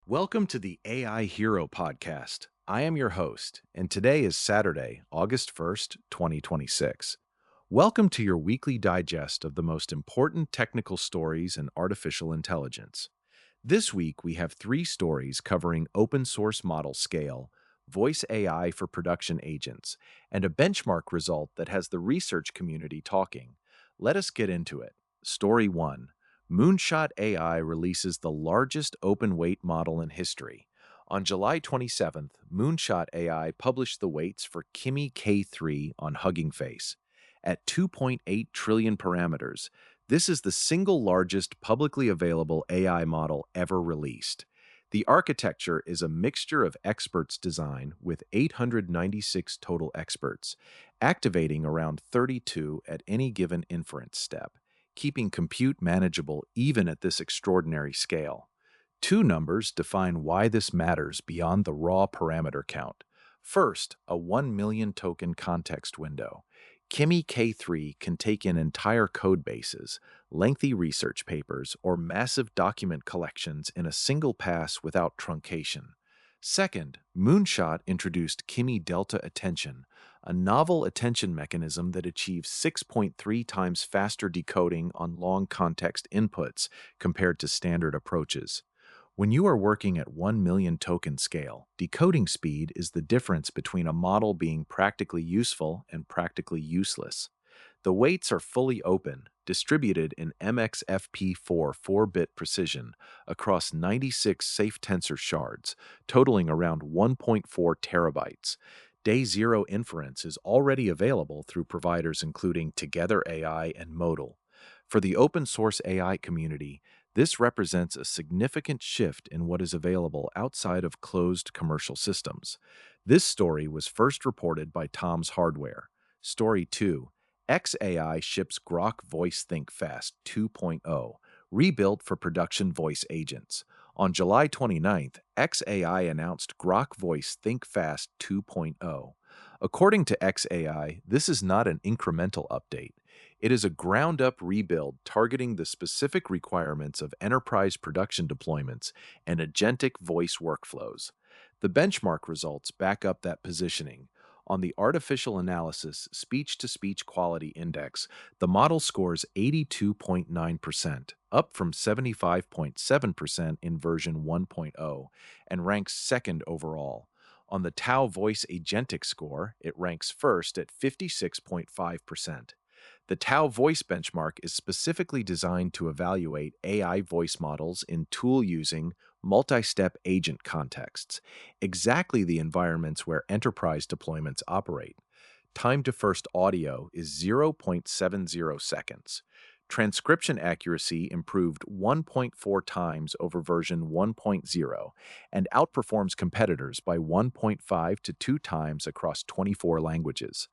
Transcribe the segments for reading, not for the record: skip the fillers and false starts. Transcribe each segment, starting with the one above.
Welcome to the AI Hero Podcast. I am your host, and today is Saturday, August 1st, 2026. Welcome to your weekly digest of the most important technical stories in artificial intelligence. This week, we have three stories covering open source model scale, voice AI for production agents, and a benchmark result that has the research community talking. Let us get into it. Story 1. Moonshot AI releases the largest open weight model in history. On July 27th, Moonshot AI published the weights for Kimi K3 on Hugging Face. At 2.8 trillion parameters, this is the single largest publicly available AI model ever released. The architecture is a mixture of experts design with 896 total experts, activating around 32 at any given inference step, keeping compute manageable even at this extraordinary scale. Two numbers define why this matters beyond the raw parameter count. First, a 1 million token context window. Kimi K3 can take in entire code bases, lengthy research papers, or massive document collections in a single pass without truncation. Second, Moonshot introduced Kimi Delta Attention, a novel attention mechanism that achieves 6.3 times faster decoding on long context inputs compared to standard approaches. When you are working at 1 million token scale, decoding speed is the difference between a model being practically useful and practically useless. The weights are fully open, distributed in MXFP4 4-bit precision across 96 safe tensor shards, totaling around 1.4 terabytes. Day zero inference is already available through providers including Together AI and Modal. For the open source AI community, this represents a significant shift in what is available outside of closed commercial systems. This story was first reported by Tom's Hardware. Story 2. XAI ships Grok Voice Think Fast 2.0, rebuilt for production voice agents. On July 29th, XAI announced Grok Voice Think Fast 2.0. According to XAI, this is not an incremental update. It is a ground-up rebuild targeting the specific requirements of enterprise production deployments and agentic voice workflows. The benchmark results back up that positioning. On the Artificial Analysis Speech-to-Speech Quality Index, the model scores 82.9%, up from 75.7% in version 1.0, and ranks second overall. On the Tau Voice Agentic score, it ranks first at 56.5%. The Tau Voice benchmark is specifically designed to evaluate AI voice models in tool-using, multi-step agent contexts, exactly the environments where enterprise deployments operate. Time to first audio is 0.70 seconds. Transcription accuracy improved 1.4 times over version 1.0 and outperforms competitors by 1.5 to 2 times across 24 languages.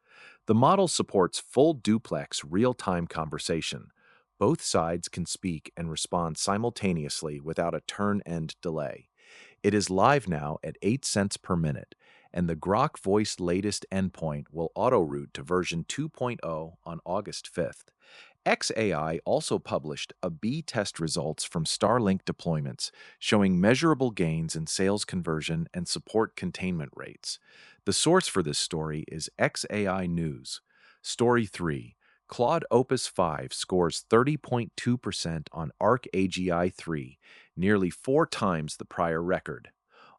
The model supports full duplex real-time conversation. Both sides can speak and respond simultaneously without a turn-end delay. It is live now at 8 cents per minute, and the Grok Voice latest endpoint will auto-route to version 2.0 on August 5th. XAI also published A/B test results from Starlink deployments, showing measurable gains in sales conversion and support containment rates. The source for this story is XAI News. Story 3. Claude Opus 5 scores 30.2% on ARC-AGI-3, nearly 4 times the prior record.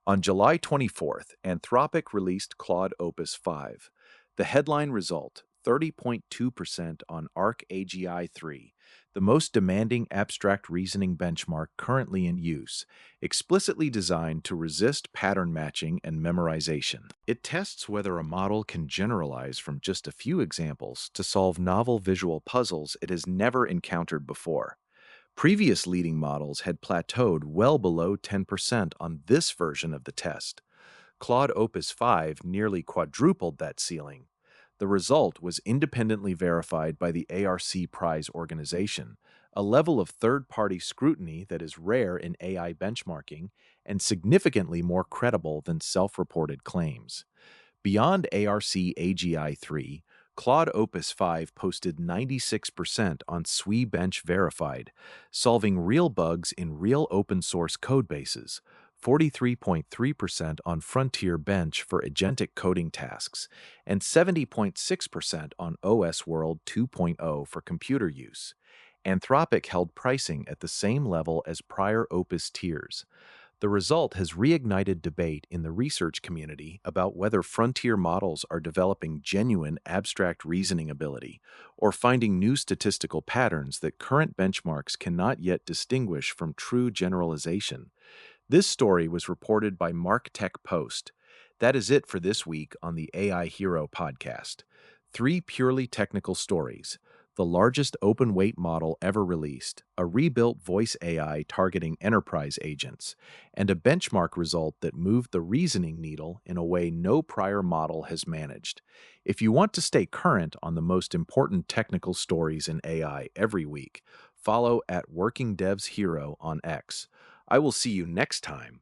On July 24th, Anthropic released Claude Opus 5. The headline result, 30.2% on ARC-AGI-3, the most demanding abstract reasoning benchmark currently in use, explicitly designed to resist pattern matching and memorization. It tests whether a model can generalize from just a few examples to solve novel visual puzzles it has never encountered before. Previous leading models had plateaued well below 10% on this version of the test. Claude Opus 5 nearly quadrupled that ceiling. The result was independently verified by the ARC Prize organization, a level of third-party scrutiny that is rare in AI benchmarking and significantly more credible than self-reported claims. Beyond ARC-AGI-3, Claude Opus 5 posted 96% on SWE Bench Verified, solving real bugs in real open-source codebases, 43.3% on Frontier Bench for agentic coding tasks, and 70.6% on OS World 2.0 for computer use. Anthropic held pricing at the same level as prior Opus tiers. The result has reignited debate in the research community about whether frontier models are developing genuine abstract reasoning ability or finding new statistical patterns that current benchmarks cannot yet distinguish from true generalization. This story was reported by Mark Tech Post. That is it for this week on the AI Hero podcast. Three purely technical stories: the largest open weight model ever released, a rebuilt voice AI targeting enterprise agents, and a benchmark result that moved the reasoning needle in a way no prior model has managed. If you want to stay current on the most important technical stories in AI every week, follow at Working Devs Hero on X. I will see you next time.